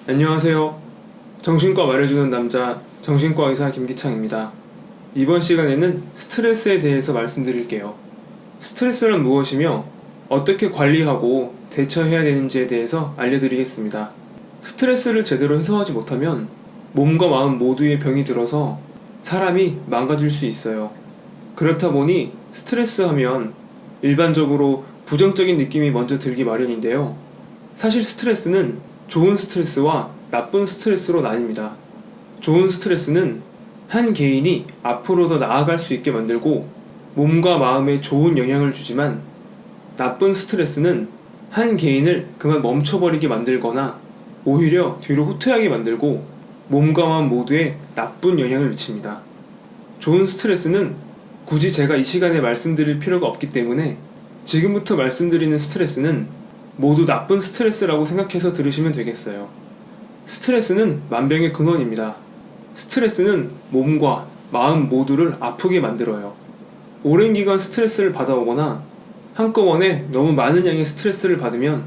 안녕하세요. 정신과 말해주는 남자 정신과 의사 김기창입니다. 이번 시간에는 스트레스에 대해서 말씀드릴게요. 스트레스는 무엇이며 어떻게 관리하고 대처해야 되는지에 대해서 알려드리겠습니다. 스트레스를 제대로 해소하지 못하면 몸과 마음 모두에 병이 들어서 사람이 망가질 수 있어요. 그렇다 보니 스트레스 하면 일반적으로 부정적인 느낌이 먼저 들기 마련인데요. 사실 스트레스는 좋은 스트레스와 나쁜 스트레스로 나뉩니다. 좋은 스트레스는 한 개인이 앞으로 더 나아갈 수 있게 만들고 몸과 마음에 좋은 영향을 주지만, 나쁜 스트레스는 한 개인을 그만 멈춰버리게 만들거나 오히려 뒤로 후퇴하게 만들고 몸과 마음 모두에 나쁜 영향을 미칩니다. 좋은 스트레스는 굳이 제가 이 시간에 말씀드릴 필요가 없기 때문에 지금부터 말씀드리는 스트레스는 모두 나쁜 스트레스라고 생각해서 들으시면 되겠어요. 스트레스는 만병의 근원입니다. 스트레스는 몸과 마음 모두를 아프게 만들어요. 오랜 기간 스트레스를 받아오거나 한꺼번에 너무 많은 양의 스트레스를 받으면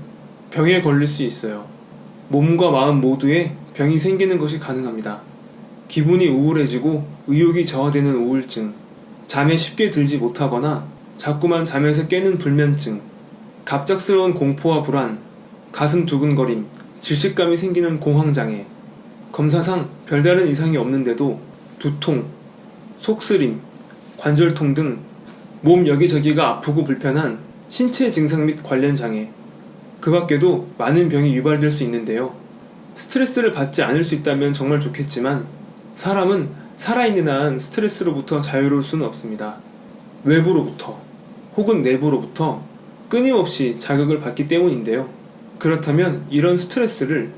병에 걸릴 수 있어요. 몸과 마음 모두에 병이 생기는 것이 가능합니다. 기분이 우울해지고 의욕이 저하되는 우울증, 잠에 쉽게 들지 못하거나 자꾸만 잠에서 깨는 불면증, 갑작스러운 공포와 불안, 가슴 두근거림, 질식감이 생기는 공황장애, 검사상 별다른 이상이 없는데도 두통, 속쓰림, 관절통 등 몸 여기저기가 아프고 불편한 신체 증상 및 관련 장애, 그 밖에도 많은 병이 유발될 수 있는데요. 스트레스를 받지 않을 수 있다면 정말 좋겠지만 사람은 살아있는 한 스트레스로부터 자유로울 수는 없습니다. 외부로부터 혹은 내부로부터 끊임없이 자극을 받기 때문인데요. 그렇다면 이런 스트레스를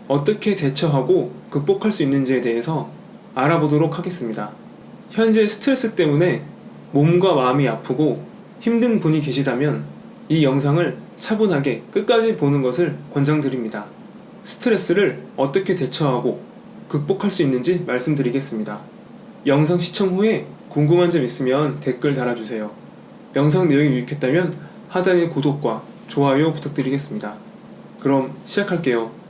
어떻게 대처하고 극복할 수 있는지에 대해서 알아보도록 하겠습니다. 현재 스트레스 때문에 몸과 마음이 아프고 힘든 분이 계시다면 이 영상을 차분하게 끝까지 보는 것을 권장드립니다. 스트레스를 어떻게 대처하고 극복할 수 있는지 말씀드리겠습니다. 영상 시청 후에 궁금한 점 있으면 댓글 달아주세요. 영상 내용이 유익했다면 하단의 구독과 좋아요 부탁드리겠습니다. 그럼 시작할게요.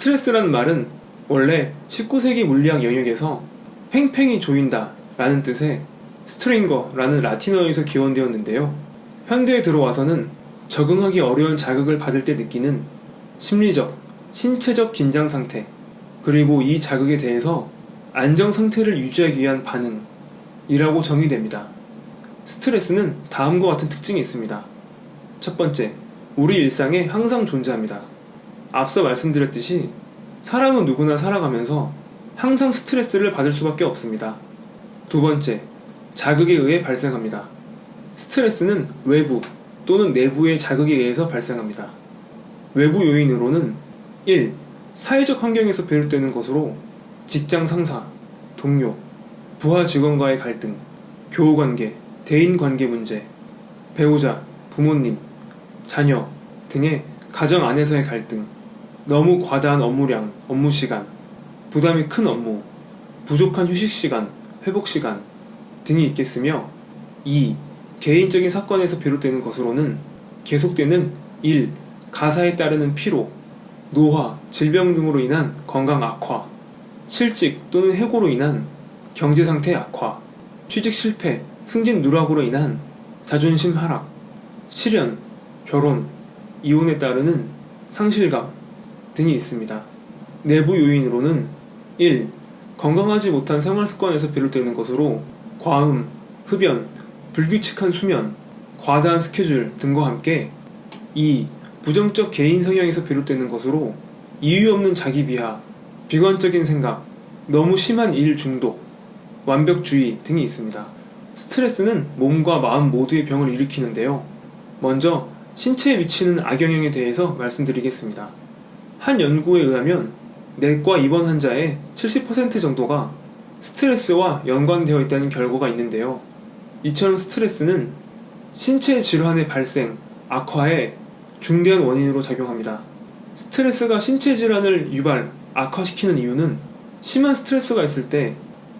스트레스라는 말은 원래 19세기 물리학 영역에서 팽팽히 조인다 라는 뜻의 스트링거 라는 라틴어에서 기원되었는데요. 현대에 들어와서는 적응하기 어려운 자극을 받을 때 느끼는 심리적, 신체적 긴장 상태, 그리고 이 자극에 대해서 안정 상태를 유지하기 위한 반응이라고 정의됩니다. 스트레스는 다음과 같은 특징이 있습니다. 첫 번째, 우리 일상에 항상 존재합니다. 앞서 말씀드렸듯이 사람은 누구나 살아가면서 항상 스트레스를 받을 수밖에 없습니다. 두 번째, 자극에 의해 발생합니다. 스트레스는 외부 또는 내부의 자극에 의해서 발생합니다. 외부 요인으로는 1. 사회적 환경에서 비롯되는 것으로 직장 상사, 동료, 부하 직원과의 갈등, 교우관계, 대인관계 문제, 배우자, 부모님, 자녀 등의 가정 안에서의 갈등, 너무 과다한 업무량, 업무시간, 부담이 큰 업무, 부족한 휴식시간, 회복시간 등이 있겠으며, 2. 개인적인 사건에서 비롯되는 것으로는 계속되는 일, 가사에 따르는 피로, 노화, 질병 등으로 인한 건강 악화, 실직 또는 해고로 인한 경제상태 악화, 취직 실패, 승진 누락으로 인한 자존심 하락, 실연, 결혼, 이혼에 따르는 상실감 등이 있습니다. 내부 요인으로는 1. 건강하지 못한 생활습관에서 비롯되는 것으로 과음, 흡연, 불규칙한 수면, 과다한 스케줄 등과 함께 2. 부정적 개인 성향에서 비롯되는 것으로 이유 없는 자기 비하, 비관적인 생각, 너무 심한 일 중독, 완벽주의 등이 있습니다. 스트레스는 몸과 마음 모두의 병을 일으키는데요. 먼저 신체에 미치는 악영향에 대해서 말씀드리겠습니다. 한 연구에 의하면 내과 입원 환자의 70% 정도가 스트레스와 연관되어 있다는 결과가 있는데요. 이처럼 스트레스는 신체 질환의 발생, 악화에 중대한 원인으로 작용합니다. 스트레스가 신체 질환을 유발, 악화시키는 이유는 심한 스트레스가 있을 때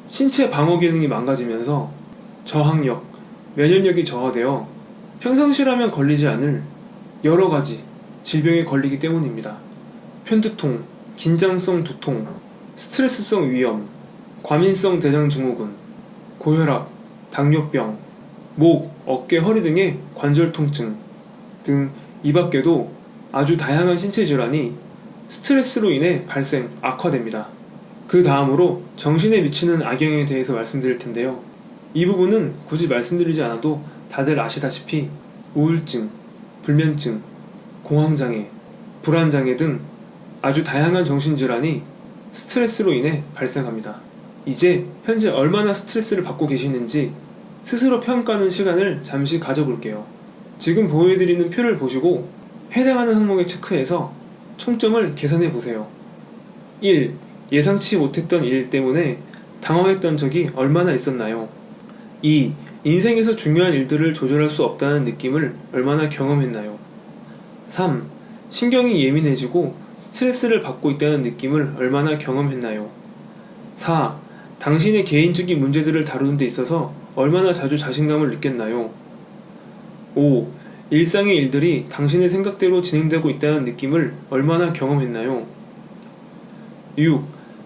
신체 방어 기능이 망가지면서 저항력, 면역력이 저하되어 평상시라면 걸리지 않을 여러 가지 질병에 걸리기 때문입니다. 편두통, 긴장성 두통, 스트레스성 위염, 과민성 대장 증후군, 고혈압, 당뇨병, 목, 어깨, 허리 등의 관절 통증 등 이 밖에도 아주 다양한 신체 질환이 스트레스로 인해 발생, 악화됩니다. 그 다음으로 정신에 미치는 악영향에 대해서 말씀드릴 텐데요. 이 부분은 굳이 말씀드리지 않아도 다들 아시다시피 우울증, 불면증, 공황장애, 불안장애 등 아주 다양한 정신질환이 스트레스로 인해 발생합니다. 이제 현재 얼마나 스트레스를 받고 계시는지 스스로 평가하는 시간을 잠시 가져볼게요. 지금 보여드리는 표를 보시고 해당하는 항목에 체크해서 총점을 계산해 보세요. 1. 예상치 못했던 일 때문에 당황했던 적이 얼마나 있었나요? 2. 인생에서 중요한 일들을 조절할 수 없다는 느낌을 얼마나 경험했나요? 3. 신경이 예민해지고 스트레스를 받고 있다는 느낌을 얼마나 경험했나요? 4. 당신의 개인적인 문제들을 다루는 데 있어서 얼마나 자주 자신감을 느꼈나요? 5. 일상의 일들이 당신의 생각대로 진행되고 있다는 느낌을 얼마나 경험했나요? 6.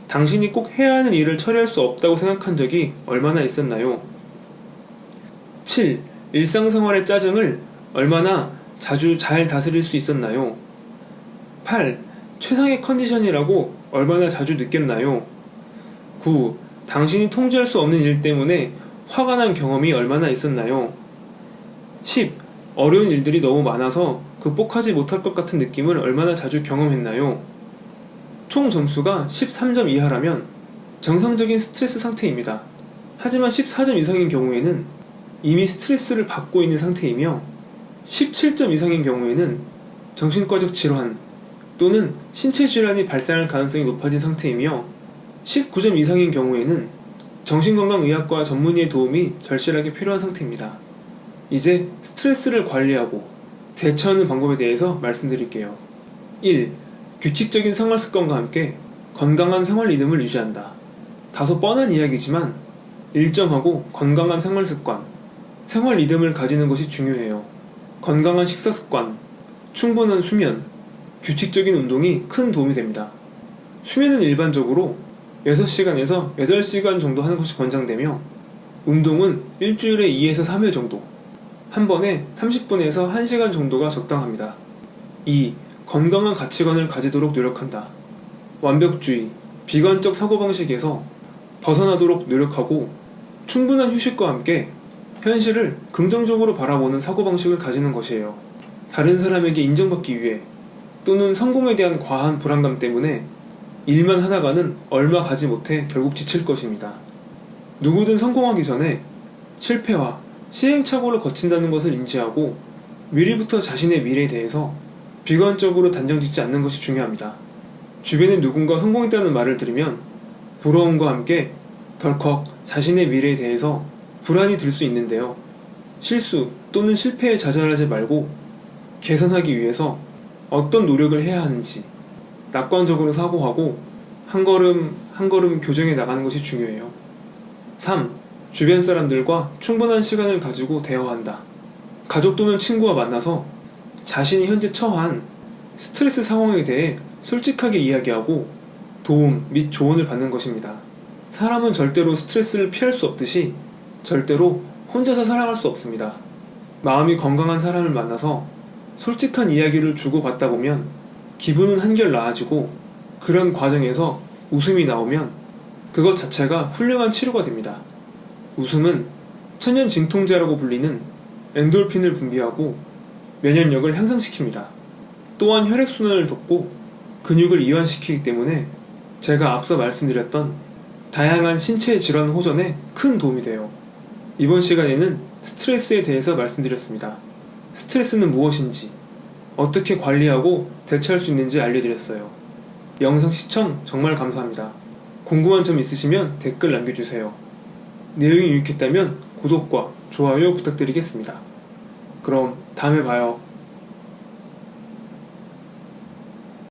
당신이 꼭 해야 하는 일을 처리할 수 없다고 생각한 적이 얼마나 있었나요? 7. 일상생활의 짜증을 얼마나 자주 잘 다스릴 수 있었나요? 8. 최상의 컨디션이라고 얼마나 자주 느꼈나요? 9. 당신이 통제할 수 없는 일 때문에 화가 난 경험이 얼마나 있었나요? 10. 어려운 일들이 너무 많아서 극복하지 못할 것 같은 느낌을 얼마나 자주 경험했나요? 총 점수가 13점 이하라면 정상적인 스트레스 상태입니다. 하지만 14점 이상인 경우에는 이미 스트레스를 받고 있는 상태이며 17점 이상인 경우에는 정신과적 질환 또는 신체 질환이 발생할 가능성이 높아진 상태이며 19점 이상인 경우에는 정신건강의학과 전문의의 도움이 절실하게 필요한 상태입니다. 이제 스트레스를 관리하고 대처하는 방법에 대해서 말씀드릴게요. 1. 규칙적인 생활습관과 함께 건강한 생활 리듬을 유지한다. 다소 뻔한 이야기지만 일정하고 건강한 생활습관, 생활 리듬을 가지는 것이 중요해요. 건강한 식사습관, 충분한 수면, 규칙적인 운동이 큰 도움이 됩니다. 수면은 일반적으로 6시간에서 8시간 정도 하는 것이 권장되며 운동은 일주일에 2에서 3회 정도, 한 번에 30분에서 1시간 정도가 적당합니다. 2. 건강한 가치관을 가지도록 노력한다. 완벽주의, 비관적 사고방식에서 벗어나도록 노력하고 충분한 휴식과 함께 현실을 긍정적으로 바라보는 사고방식을 가지는 것이에요. 다른 사람에게 인정받기 위해 또는 성공에 대한 과한 불안감 때문에 일만 하다가는 얼마 가지 못해 결국 지칠 것입니다. 누구든 성공하기 전에 실패와 시행착오를 거친다는 것을 인지하고 미리부터 자신의 미래에 대해서 비관적으로 단정짓지 않는 것이 중요합니다. 주변에 누군가 성공했다는 말을 들으면 부러움과 함께 덜컥 자신의 미래에 대해서 불안이 들 수 있는데요. 실수 또는 실패에 좌절하지 말고 개선하기 위해서 어떤 노력을 해야 하는지 낙관적으로 사고하고 한 걸음 한 걸음 교정해 나가는 것이 중요해요. 3. 주변 사람들과 충분한 시간을 가지고 대화한다. 가족 또는 친구와 만나서 자신이 현재 처한 스트레스 상황에 대해 솔직하게 이야기하고 도움 및 조언을 받는 것입니다. 사람은 절대로 스트레스를 피할 수 없듯이 절대로 혼자서 살아갈 수 없습니다. 마음이 건강한 사람을 만나서 솔직한 이야기를 주고받다 보면 기분은 한결 나아지고 그런 과정에서 웃음이 나오면 그것 자체가 훌륭한 치료가 됩니다. 웃음은 천연 진통제라고 불리는 엔돌핀을 분비하고 면역력을 향상시킵니다. 또한 혈액순환을 돕고 근육을 이완시키기 때문에 제가 앞서 말씀드렸던 다양한 신체 질환 호전에 큰 도움이 돼요. 이번 시간에는 스트레스에 대해서 말씀드렸습니다. 스트레스는 무엇인지, 어떻게 관리하고 대처할 수 있는지 알려드렸어요. 영상 시청 정말 감사합니다. 궁금한 점 있으시면 댓글 남겨주세요. 내용이 유익했다면 구독과 좋아요 부탁드리겠습니다. 그럼 다음에 봐요.